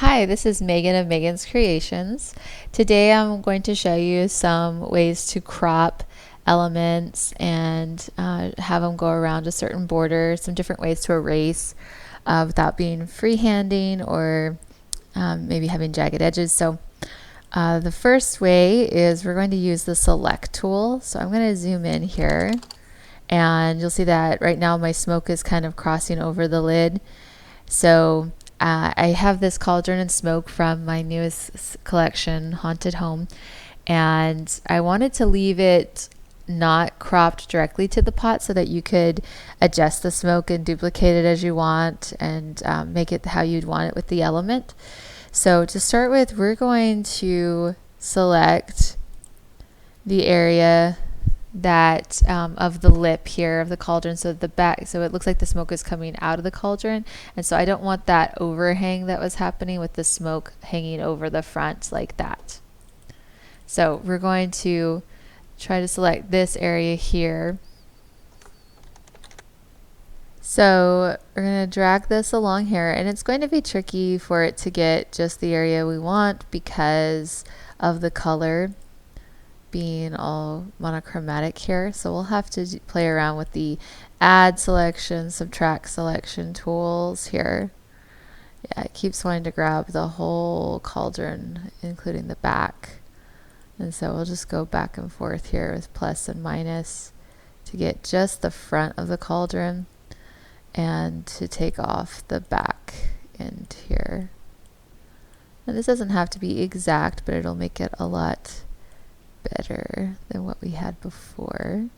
Hi, this is Megan of Megan's Creations. Today I'm going to show you some ways to crop elements and have them go around a certain border, some different ways to erase without being freehanding or maybe having jagged edges. So the first way is we're going to use the select tool. So I'm going to zoom in here and you'll see that right now my smoke is kind of crossing over the lid. So I have this cauldron and smoke from my newest collection, Haunted Home, and I wanted to leave it not cropped directly to the pot so that you could adjust the smoke and duplicate it as you want and make it how you'd want it with the element. So to start with, we're going to select the area that of the lip here of the cauldron, so the back, so it looks like the smoke is coming out of the cauldron, and so I don't want that overhang that was happening with the smoke hanging over the front like that. So we're going to try to select this area here. So we're going to drag this along here, and it's going to be tricky for it to get just the area we want because of the color being all monochromatic here. So we'll have to play around with the add selection, subtract selection tools here. Yeah, it keeps wanting to grab the whole cauldron, including the back. And so we'll just go back and forth here with plus and minus to get just the front of the cauldron and to take off the back end here. And this doesn't have to be exact, but it'll make it a lot better than what we had before.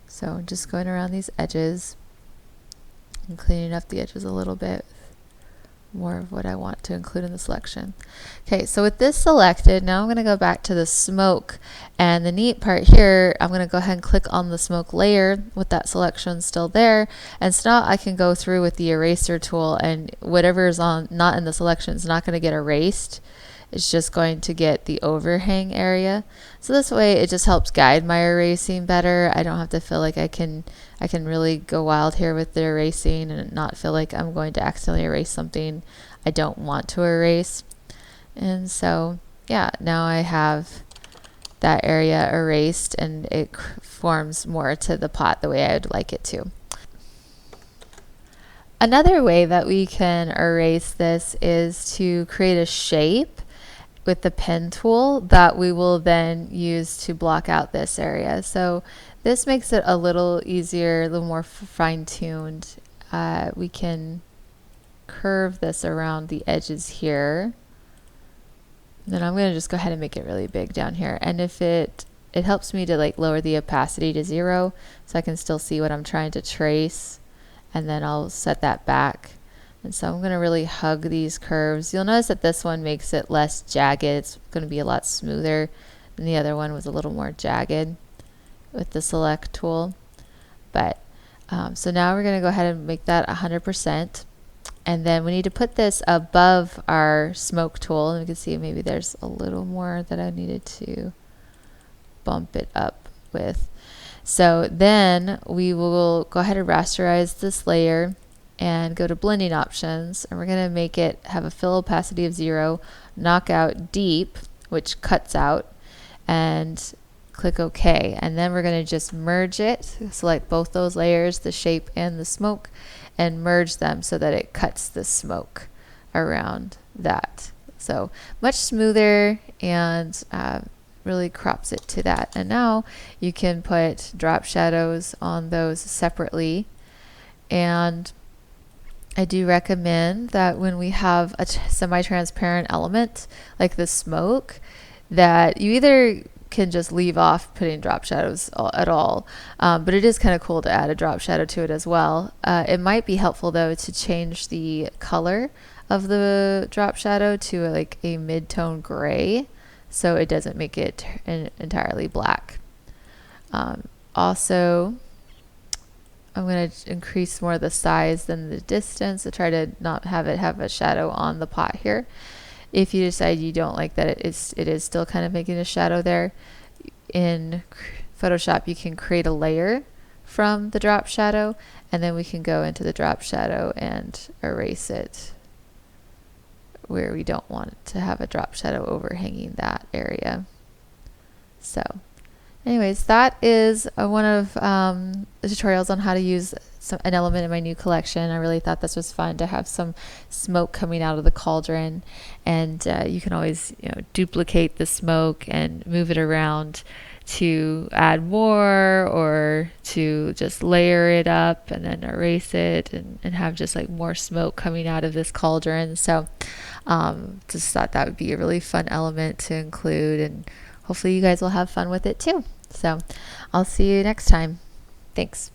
So just going around these edges and cleaning up the edges a little bit, more of what I want to include in the selection. Okay, so with this selected, now I'm going to go back to the smoke, and the neat part here, I'm going to go ahead and click on the smoke layer with that selection still there, and so now I can go through with the eraser tool, and whatever is on not in the selection is not going to get erased. It's just going to get the overhang area. So this way it just helps guide my erasing better. I don't have to feel like I can really go wild here with the erasing and not feel like I'm going to accidentally erase something I don't want to erase. And so yeah, now I have that area erased and it forms more to the pot the way I would like it to. Another way that we can erase this is to create a shape with the pen tool that we will then use to block out this area. So this makes it a little easier, a little more fine-tuned. We can curve this around the edges here. Then I'm going to just go ahead and make it really big down here. And if it helps me to like lower the opacity to 0 so I can still see what I'm trying to trace, and then I'll set that back. And so I'm going to really hug these curves. You'll notice that this one makes it less jagged. It's going to be a lot smoother than the other one was a little more jagged with the select tool. But so now we're going to go ahead and make that 100%. And then we need to put this above our smoke tool. And we can see maybe there's a little more that I needed to bump it up with. So then we will go ahead and rasterize this layer and go to blending options, and we're going to make it have a fill opacity of 0, knock out deep, which cuts out, and click OK. And then we're going to just merge it, select both those layers, the shape and the smoke, and merge them so that it cuts the smoke around that. So much smoother and really crops it to that. And now you can put drop shadows on those separately. And I do recommend that when we have a semi-transparent element like the smoke, that you either can just leave off putting drop shadows at all, but it is kind of cool to add a drop shadow to it as well. It might be helpful though to change the color of the drop shadow to like a mid-tone gray so it doesn't make it entirely black. Also, I'm going to increase more of the size than the distance to try to not have it have a shadow on the pot here. If you decide you don't like that it is still kind of making a shadow there, in Photoshop you can create a layer from the drop shadow, and then we can go into the drop shadow and erase it where we don't want to have a drop shadow overhanging that area. So anyways, that is one of the tutorials on how to use an element in my new collection. I really thought this was fun to have some smoke coming out of the cauldron, and you can always duplicate the smoke and move it around to add more, or to just layer it up and then erase it and have just like more smoke coming out of this cauldron. So just thought that would be a really fun element to include, and hopefully you guys will have fun with it too. So I'll see you next time. Thanks.